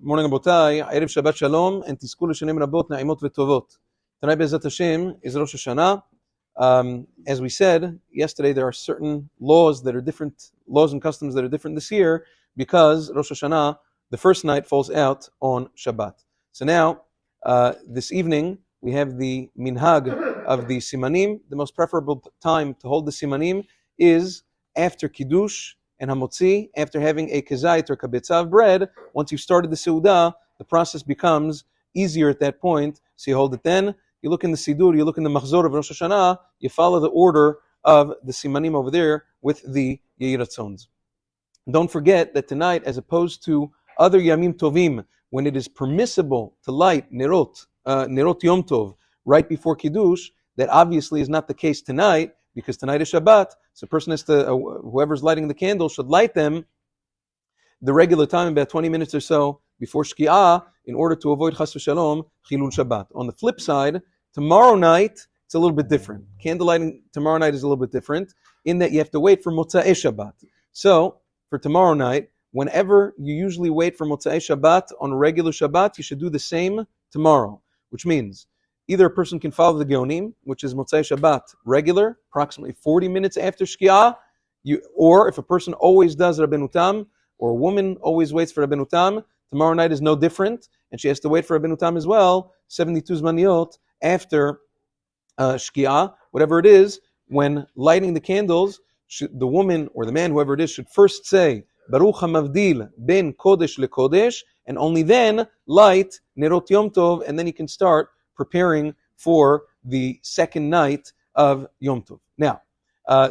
morning, Abotai. Erev Shabbat Shalom, and Tizku l'shanim rabot na'imot v'tovot. Tonight, Be'ezat Hashem, is Rosh Hashana. As we said yesterday, there are certain laws that are different, laws and customs that are different this year, because Rosh Hashanah, the first night, falls out on Shabbat. So now, this evening, we have the minhag of the simanim. The most preferable time to hold the simanim is after Kiddush and Hamotzi, after having a kezait or kabetza of bread. Once you've started the seudah, the process becomes easier at that point. So you hold it then, you look in the sidur, you look in the machzor of Rosh Hashanah, you follow the order of the simanim over there with the yehiratzons. Don't forget that tonight, as opposed to other yamim tovim, when it is permissible to light nerot yom tov right before Kiddush, that obviously is not the case tonight, because tonight is Shabbat, so a person has to, whoever's lighting the candle should light them the regular time, about 20 minutes or so before Shki'ah, in order to avoid Chas v'Shalom, Chilul Shabbat. On the flip side, tomorrow night, it's a little bit different. Candle lighting tomorrow night is a little bit different, in that you have to wait for Motza'ei Shabbat. So, for tomorrow night, whenever you usually wait for Motza'ei Shabbat on regular Shabbat, you should do the same tomorrow, which means either a person can follow the Geonim, which is Motzei Shabbat regular, approximately 40 minutes after Shki'ah, or if a person always does Rabbeinu Tam, or a woman always waits for Rabbeinu Tam, tomorrow night is no different, and she has to wait for Rabbeinu Tam as well, 72 Zmaniyot after Shki'ah, whatever it is. When lighting the candles, the woman or the man, whoever it is, should first say, Baruch HaMavdil ben Kodesh leKodesh, and only then light Nerot Yom Tov, and then you can start preparing for the second night of Yom Tov. Now,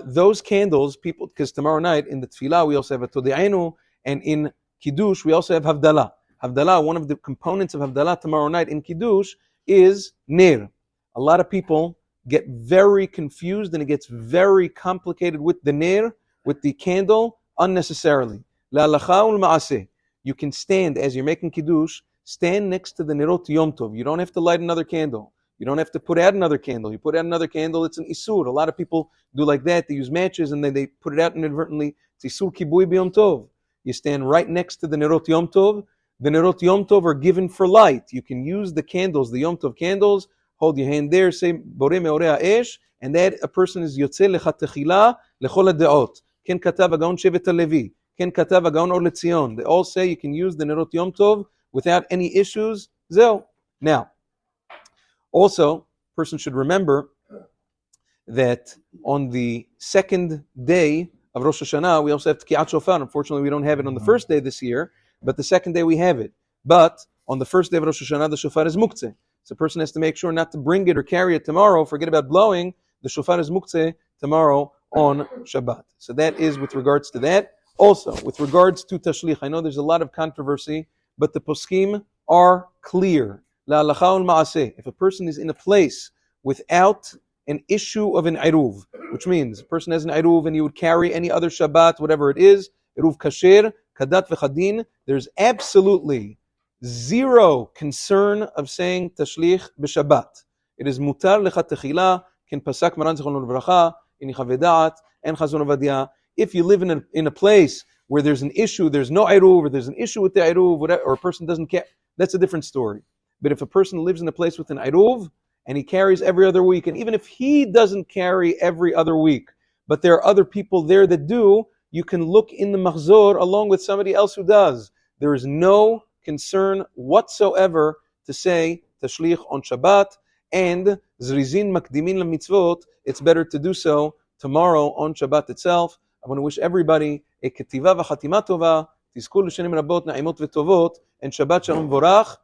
those candles, people, because tomorrow night in the Tefillah we also have a Tode'enu, and in Kiddush we also have Havdalah. Havdalah, one of the components of Havdalah tomorrow night in Kiddush is Ner. A lot of people get very confused, and it gets very complicated with the Ner, with the candle, unnecessarily. La'alacha ul-ma'aseh. You can stand, as you're making Kiddush, stand next to the Nerot Yom Tov. You don't have to light another candle. You don't have to put out another candle. You put out another candle, it's an Isur. A lot of people do like that. They use matches and then they put it out inadvertently. It's Isur Kibui B'Yom Tov. You stand right next to the Nerot Yom Tov. The Nerot Yom Tov are given for light. You can use the candles, the Yom Tov candles. Hold your hand there, say Borei Meorei Ha'esh, and that a person is Yotzei Lecha Techila Lechol HaDeot. Ken Katav HaGaon Shevet HaLevi. Ken Katav HaGaon Or LeTzion. They all say you can use the Nerot Yom Tov without any issues. Zeo. Now, also, person should remember that on the second day of Rosh Hashanah, we also have Tki'at Shofar. Unfortunately, we don't have it on the first day this year, but the second day we have it. But on the first day of Rosh Hashanah, the shofar is muktzeh. So a person has to make sure not to bring it or carry it tomorrow. Forget about blowing. The shofar is muktzeh tomorrow on Shabbat. So that is with regards to that. Also, with regards to tashlich, I know there's a lot of controversy, but the poskim are clear. La'alacha ul-ma'aseh. If a person is in a place without an issue of an iruv, which means a person has an iruv and he would carry any other Shabbat, whatever it is, iruv kasher, kadat v'chadin, there's absolutely zero concern of saying tashlich b'Shabbat. It is mutar lecha techila, ken pasak maran zichrono levracha, in Chavedat and Chazon Ovadia. If you live in a place where there's an issue, there's no iruv, or there's an issue with the iruv, whatever, or a person doesn't care, that's a different story. But if a person lives in a place with an iruv, and he carries every other week, and even if he doesn't carry every other week, but there are other people there that do, you can look in the machzor along with somebody else who does. There is no concern whatsoever to say tashlich on Shabbat, and zrizin makdimin lamitzvot, it's better to do so tomorrow on Shabbat itself. I want to wish everybody a ketiva v'chatima tova, tizku l'shanim rabot na'imot v'tovot, and Shabbat shalom vorach.